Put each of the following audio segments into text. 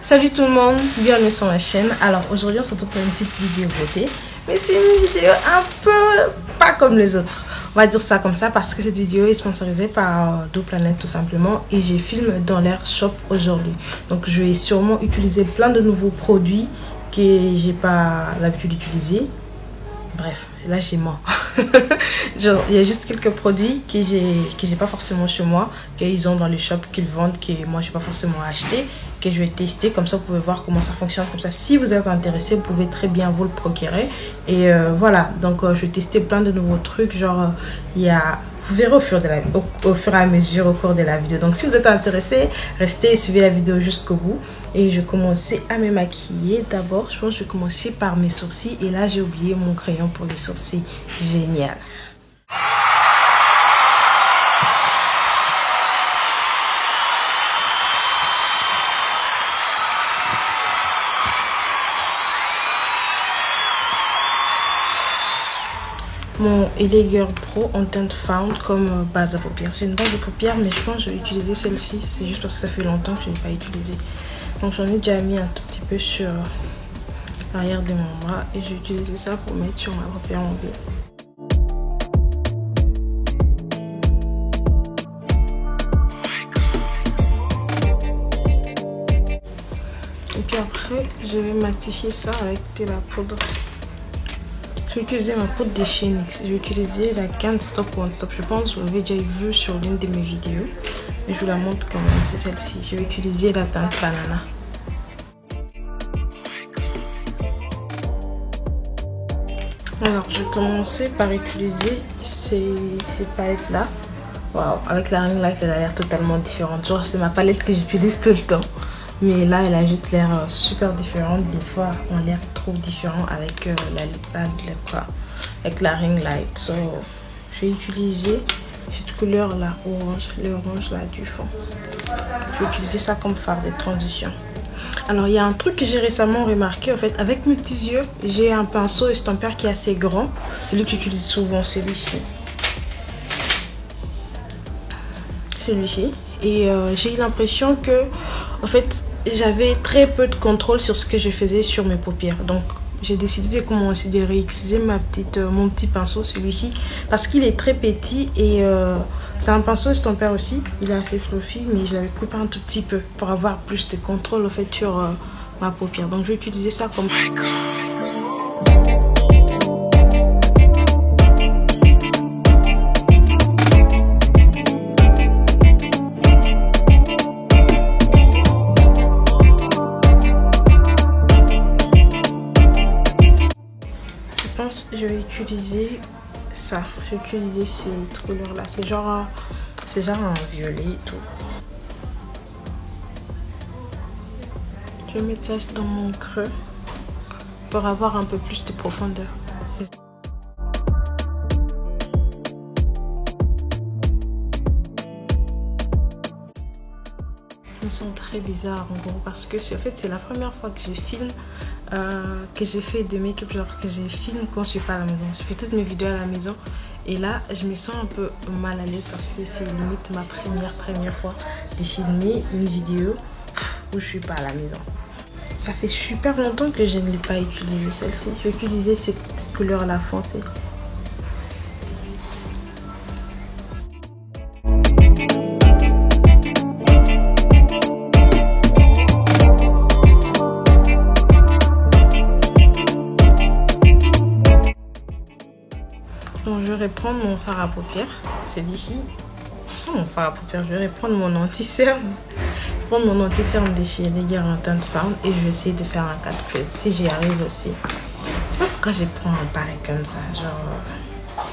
Salut tout le monde, bienvenue sur ma chaîne. Alors aujourd'hui on se retrouve pour une petite vidéo beauté. Mais c'est une vidéo un peu pas comme les autres. On va dire ça comme ça parce que cette vidéo est sponsorisée par DoPlanet tout simplement. Et j'ai filmé dans l'air shop aujourd'hui. Donc je vais sûrement utiliser plein de nouveaux produits que j'ai pas l'habitude d'utiliser. Bref, là j'ai mort. Genre, il y a juste quelques produits que j'ai pas forcément chez moi, qu'ils ont dans les shops, qu'ils vendent, que moi j'ai pas forcément acheté, que je vais tester. Comme ça vous pouvez voir comment ça fonctionne. Comme ça si vous êtes intéressé, vous pouvez très bien vous le procurer. Et voilà, donc je vais tester plein de nouveaux trucs. Genre il y a... Vous verrez au fur et à mesure au cours de la vidéo. Donc si vous êtes intéressé, restez et suivez la vidéo jusqu'au bout. Et je vais commencer à me maquiller. D'abord, je pense que je vais commencer par mes sourcils. Et là, j'ai oublié mon crayon pour les sourcils. Génial. Mon LA Girl Pro en teinte found comme base à paupières. J'ai une base de paupières, mais je pense que je vais utiliser celle-ci. C'est juste parce que ça fait longtemps que je ne l'ai pas utilisée. Donc j'en ai déjà mis un tout petit peu sur l'arrière de mon bras. Et j'ai utilisé ça pour mettre sur ma paupière mobile. Et puis après, je vais matifier ça avec de la poudre. Je vais utiliser ma poudre de chez NYX. Je vais utiliser la Can't Stop One Stop. Je pense que vous l'avez déjà vu sur l'une de mes vidéos. Mais je vous la montre quand même, c'est celle-ci. Je vais utiliser la teinte banana. Alors, je vais commencer par utiliser ces palettes-là. Waouh, avec la ring light, elle a l'air totalement différente. Genre, c'est ma palette que j'utilise tout le temps. Mais là, elle a juste l'air super différente. Des fois, on a l'air trop différent avec avec la ring light. So, je vais utiliser cette couleur là, orange, l'orange là du fond. Je vais utiliser ça comme fard de transition. Alors, il y a un truc que j'ai récemment remarqué. En fait, avec mes petits yeux, j'ai un pinceau estampeur qui est assez grand. Celui que j'utilise souvent, celui-ci. Celui-ci. Et j'ai eu l'impression que, en fait, j'avais très peu de contrôle sur ce que je faisais sur mes paupières. Donc, j'ai décidé de commencer de réutiliser mon petit pinceau, celui-ci, parce qu'il est très petit et c'est un pinceau estampeur aussi. Il est assez fluffy, mais je l'avais coupé un tout petit peu pour avoir plus de contrôle, en fait, sur ma paupière. Donc, je vais utiliser ça comme... Je vais utiliser ça. Je vais utiliser cette couleur là. C'est genre un violet et tout. Je vais mettre ça dans mon creux pour avoir un peu plus de profondeur. Je me sens très bizarre en gros parce que en fait c'est la première fois que je filme que j'ai fait des make-up, genre que j'ai filmé quand je suis pas à la maison. Je fais toutes mes vidéos à la maison et là je me sens un peu mal à l'aise parce que c'est limite ma première fois de filmer une vidéo où je suis pas à la maison. Ça fait super longtemps que je ne l'ai pas utilisé celle-ci. Je vais utiliser cette couleur là foncée. Donc je vais reprendre mon fard à paupières, celui-ci. Mon fard à paupières, je vais reprendre mon anti-cerne. Je vais prendre mon anti-cerne de chez LA Girl en teinte found et je vais essayer de faire un 4 creuse si j'y arrive aussi. Je sais pas pourquoi je prends un pareil comme ça. Genre,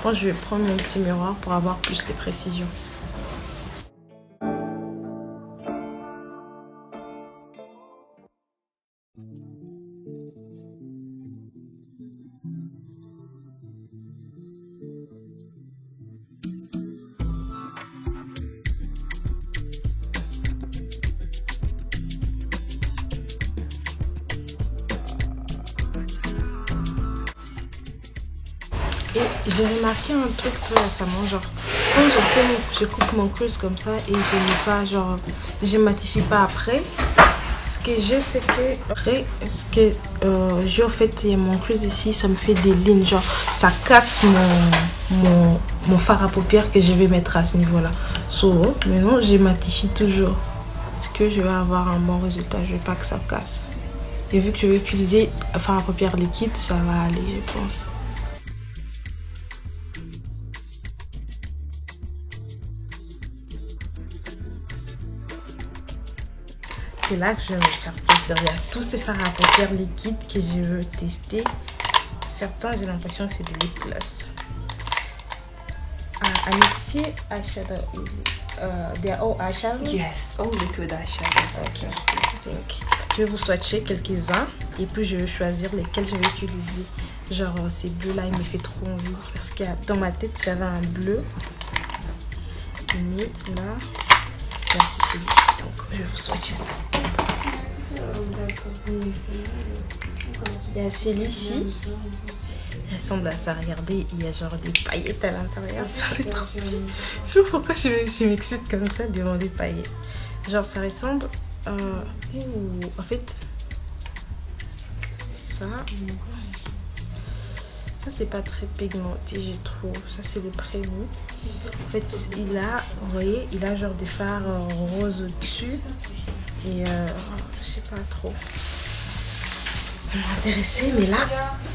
moi je vais prendre mon petit miroir pour avoir plus de précision. Et j'ai remarqué un truc tout récemment, genre quand je coupe mon creuse comme ça et je n'ai pas, genre je matifie pas après, Ce que j'ai, c'est que après, ce que j'ai en fait, il y a mon crease ici, ça me fait des lignes, genre ça casse mon fard à paupières que je vais mettre à ce niveau-là. So, maintenant, je matifie toujours. Parce que je vais avoir un bon résultat, je veux pas que ça casse. Et vu que je vais utiliser un fard à paupières liquide, ça va aller, je pense. C'est là que je vais me faire plaisir. Il y a tous ces fards à paupières liquides que je veux tester. Certains, j'ai l'impression que c'est des lip gloss. Anixi eyeshadow. They are all eyeshadows? Yes, all liquid eyeshadows. Okay. Je vais vous swatcher quelques-uns et puis je vais choisir lesquels je vais utiliser. Genre ces bleus-là, il me fait trop envie. Parce que dans ma tête, j'avais un bleu. Mais là, c'est celui-ci. Donc, je vais vous swatcher ça. Il y a celui-ci. Il ressemble à ça. Regardez, il y a genre des paillettes à l'intérieur. Ça fait trop plaisir. Je sais pas pourquoi je m'excite comme ça devant des paillettes. Genre, ça ressemble. En fait, ça c'est pas très pigmenté, je trouve. Ça, c'est le prémis. En fait, il a, vous voyez, il a genre des fards roses au-dessus. Et je sais pas trop. Ça m'a intéressé, mais là,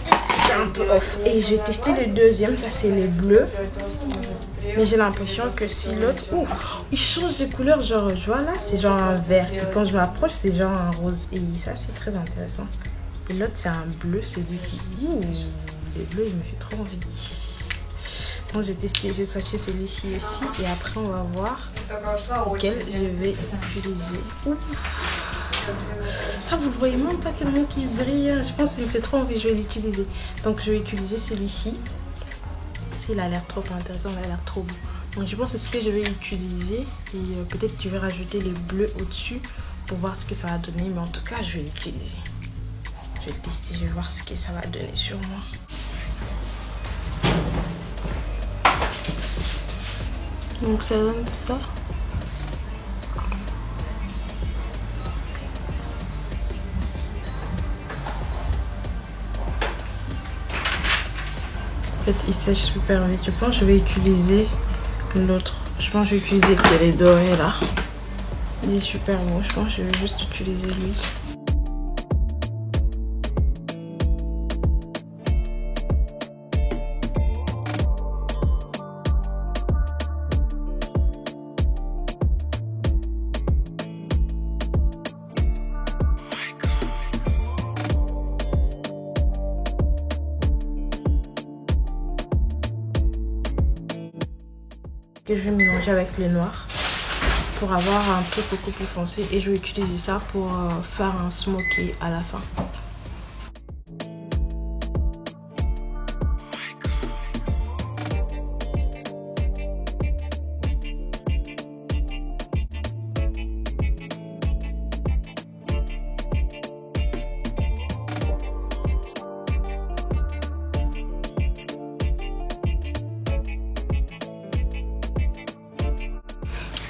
c'est un peu off. Et je vais tester le deuxième, ça c'est les bleus. Mais j'ai l'impression que si l'autre, il change de couleur, genre, je vois là, c'est genre un vert. Et quand je m'approche, c'est genre un rose. Et ça, c'est très intéressant. Et l'autre, c'est un bleu, celui-ci. Le bleu, il me fait trop envie. Donc, j'ai testé, j'ai swatché celui-ci aussi. Et après, on va voir lequel je vais utiliser. Ah, vous le voyez même pas tellement qu'il brille. Je pense qu'il me fait trop envie, je vais l'utiliser. Donc, je vais utiliser celui-ci. Il a l'air trop intéressant, il a l'air trop beau. Donc je pense que c'est ce que je vais utiliser. Et peut-être je vais rajouter les bleus au-dessus pour voir ce que ça va donner. Mais en tout cas, je vais l'utiliser. Je vais le tester, je vais voir ce que ça va donner sur moi. Donc ça donne ça. En fait, il sèche super vite. Je pense que je vais utiliser l'autre. Je pense que je vais utiliser le est doré là. Il est super beau. Je pense que je vais juste utiliser lui. Que je vais mélanger avec le noir pour avoir un truc beaucoup plus foncé et je vais utiliser ça pour faire un smoky à la fin.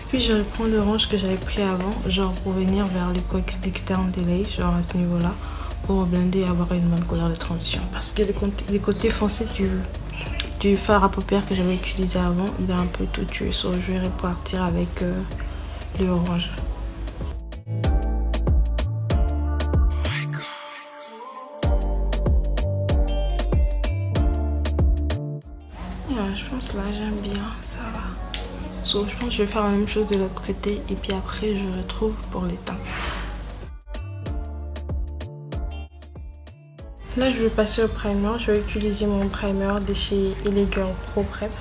Puis je reprends l'orange que j'avais pris avant, genre pour venir vers les coins externes des lays, genre à ce niveau-là, pour blender et avoir une bonne couleur de transition. Parce que les côtés foncés du fard à paupières que j'avais utilisé avant, il a un peu tout tué. So, je vais repartir avec l'orange. Je pense là j'aime bien, ça va. So, je pense que je vais faire la même chose de l'autre côté et puis après je retrouve pour les teints. Là je vais passer au primer. Je vais utiliser mon primer de chez Elegirl Pro Prep.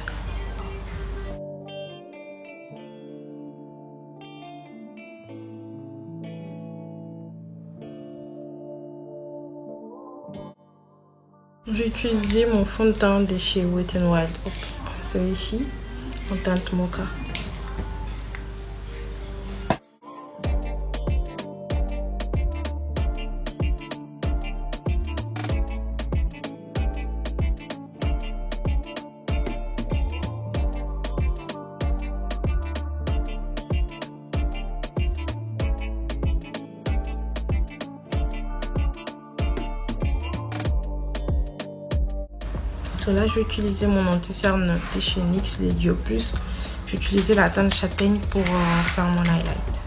Je vais utiliser mon fond de teint de chez Wet n Wild. Celui-ci en teinte mocha. cela, je vais utiliser mon anti-cerne de chez NYX, les Duo Plus. Je vais utiliser la teinte châtaigne pour faire mon highlight.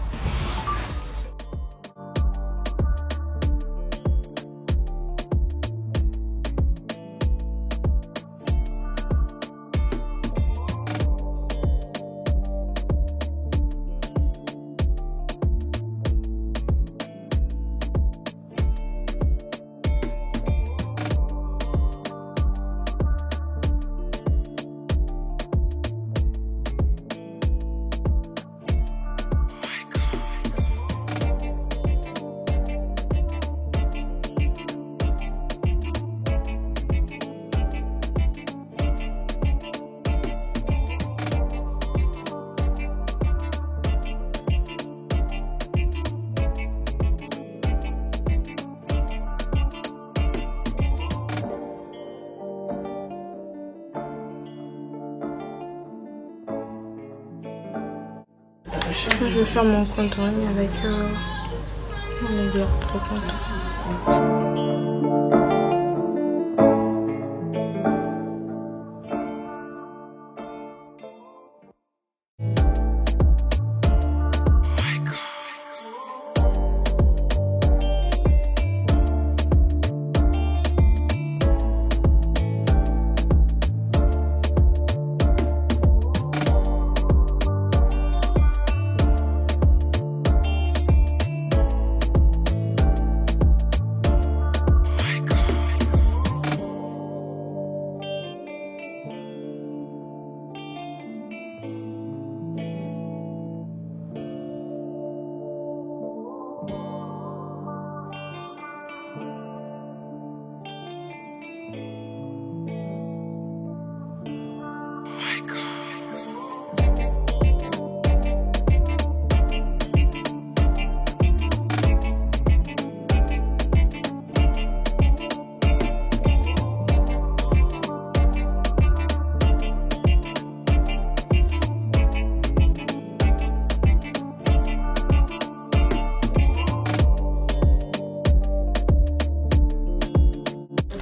Je vais faire mon contouring avec mon layer Pro Contour.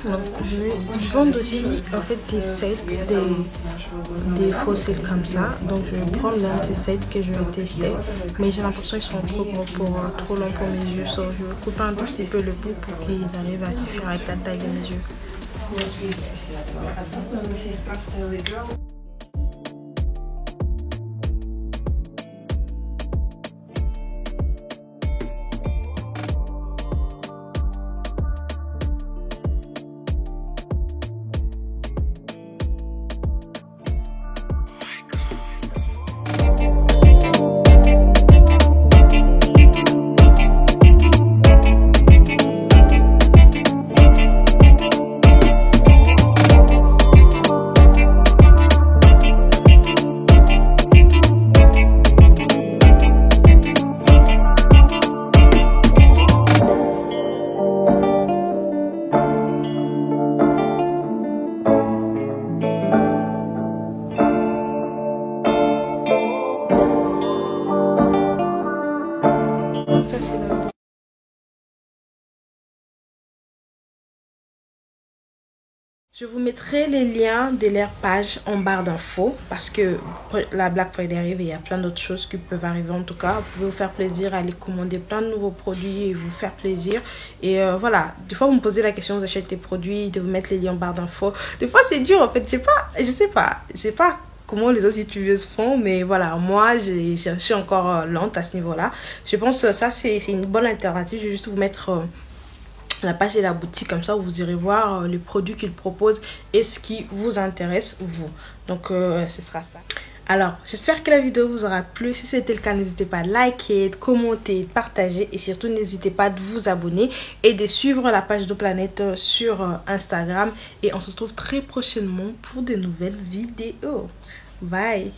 Donc, je vends aussi en fait des sets, des faux cils comme ça. Donc je vais prendre l'un de ces sets que je vais tester. Mais j'ai l'impression qu'ils sont trop gros trop longs pour mes yeux. So, je vais couper un tout petit peu le bout pour qu'ils arrivent à suffire avec la taille de mes yeux. Je vous mettrai les liens de leur page en barre d'infos parce que la Black Friday arrive et il y a plein d'autres choses qui peuvent arriver. En tout cas, vous pouvez vous faire plaisir, aller commander plein de nouveaux produits et vous faire plaisir. Et voilà, des fois vous me posez la question, vous achetez des produits, de vous mettre les liens en barre d'infos. Des fois c'est dur en fait, je sais pas comment les autres youtubeuses font, mais voilà, moi je suis encore lente à ce niveau-là. Je pense que ça c'est une bonne alternative. Je vais juste vous mettre la page de la boutique, comme ça vous irez voir les produits qu'ils proposent et ce qui vous intéresse vous. Donc ce sera ça. Alors j'espère que la vidéo vous aura plu. Si c'était le cas, n'hésitez pas à liker, de commenter, de partager et surtout n'hésitez pas de vous abonner et de suivre la page d'Oplanète sur Instagram. Et on se retrouve très prochainement pour de nouvelles vidéos. Bye.